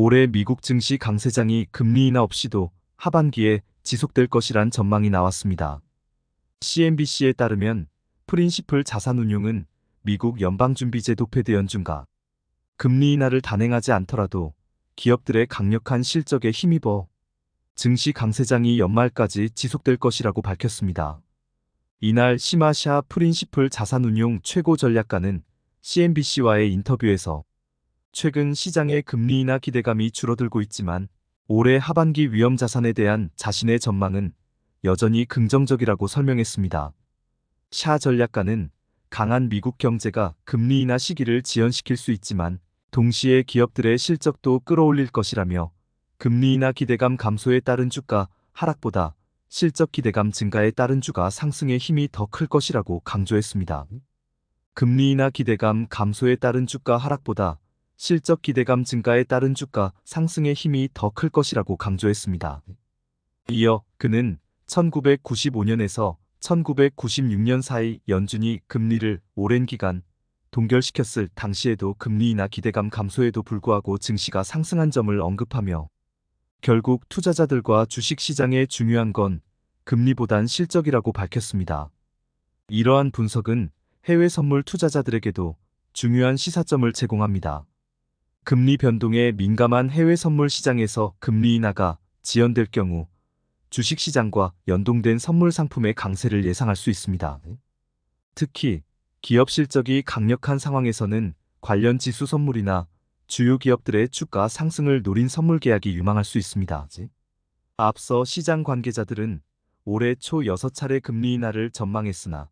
올해 미국 증시 강세장이 금리 인하 없이도 하반기에 지속될 것이란 전망이 나왔습니다. CNBC에 따르면 프린시플 자산운용은 미국 연방준비제도 페드 연준과 금리 인하를 단행하지 않더라도 기업들의 강력한 실적에 힘입어 증시 강세장이 연말까지 지속될 것이라고 밝혔습니다. 이날 시마샤 프린시플 자산운용 최고 전략가는 CNBC와의 인터뷰에서 최근 시장의 금리 인하 기대감이 줄어들고 있지만 올해 하반기 위험 자산에 대한 자신의 전망은 여전히 긍정적이라고 설명했습니다. 샤 전략가는 강한 미국 경제가 금리 인하 시기를 지연시킬 수 있지만 동시에 기업들의 실적도 끌어올릴 것이라며 금리 인하 기대감 감소에 따른 주가 하락보다 실적 기대감 증가에 따른 주가 상승의 힘이 더 클 것이라고 강조했습니다. 금리 인하 기대감 감소에 따른 주가 하락보다 실적 기대감 증가에 따른 주가 상승의 힘이 더 클 것이라고 강조했습니다. 이어 그는 1995년에서 1996년 사이 연준이 금리를 오랜 기간 동결시켰을 당시에도 금리 인하 기대감 감소에도 불구하고 증시가 상승한 점을 언급하며 결국 투자자들과 주식시장에 중요한 건 금리보단 실적이라고 밝혔습니다. 이러한 분석은 해외 선물 투자자들에게도 중요한 시사점을 제공합니다. 금리 변동에 민감한 해외 선물 시장에서 금리 인하가 지연될 경우 주식시장과 연동된 선물 상품의 강세를 예상할 수 있습니다. 특히 기업 실적이 강력한 상황에서는 관련 지수 선물이나 주요 기업들의 주가 상승을 노린 선물 계약이 유망할 수 있습니다. 앞서 시장 관계자들은 올해 초 6차례 금리 인하를 전망했으나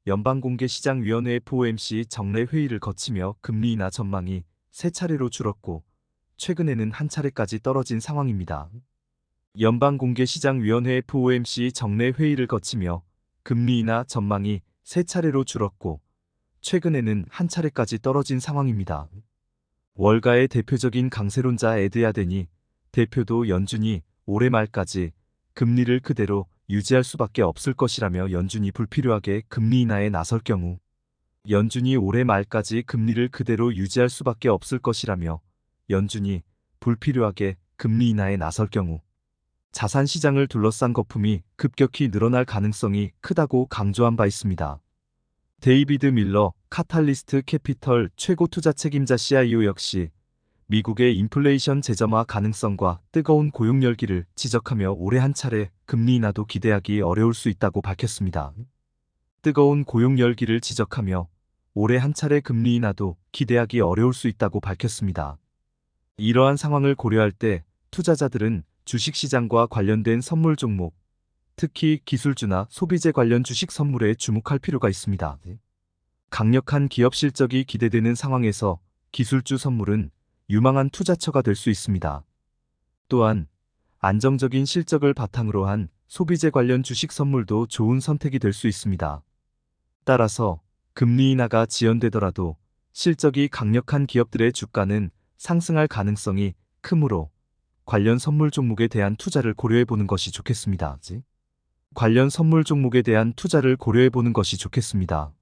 연방공개시장위원회 FOMC 정례 회의를 거치며 금리 인하 전망이 3차례로 줄었고 최근에는 1차례까지 떨어진 상황입니다. 연방공개시장위원회 FOMC 정례 회의를 거치며 금리 인하 전망이 3차례로 줄었고 최근에는 1차례까지 떨어진 상황입니다. 월가의 대표적인 강세론자 에드 야덴이 대표도 연준이 올해 말까지 금리를 그대로 유지할 수밖에 없을 것이라며 연준이 불필요하게 금리 인하에 나설 경우 연준이 올해 말까지 금리를 그대로 유지할 수밖에 없을 것이라며 연준이 불필요하게 금리 인하에 나설 경우 자산 시장을 둘러싼 거품이 급격히 늘어날 가능성이 크다고 강조한 바 있습니다. 데이비드 밀러 카탈리스트 캐피털 최고 투자 책임자 CIO 역시 미국의 인플레이션 재점화 가능성과 뜨거운 고용 열기를 지적하며 올해 한 차례 금리 인하도 기대하기 어려울 수 있다고 밝혔습니다. 뜨거운 고용 열기를 지적하며 올해 한 차례 금리 인하도 기대하기 어려울 수 있다고 밝혔습니다. 이러한 상황을 고려할 때 투자자들은 주식시장과 관련된 선물 종목, 특히 기술주나 소비재 관련 주식 선물에 주목할 필요가 있습니다. 강력한 기업 실적이 기대되는 상황에서 기술주 선물은 유망한 투자처가 될 수 있습니다. 또한 안정적인 실적을 바탕으로 한 소비재 관련 주식 선물도 좋은 선택이 될 수 있습니다. 따라서 금리 인하가 지연되더라도 실적이 강력한 기업들의 주가는 상승할 가능성이 크므로 관련 선물 종목에 대한 투자를 고려해 보는 것이 좋겠습니다. 관련 선물 종목에 대한 투자를 고려해 보는 것이 좋겠습니다.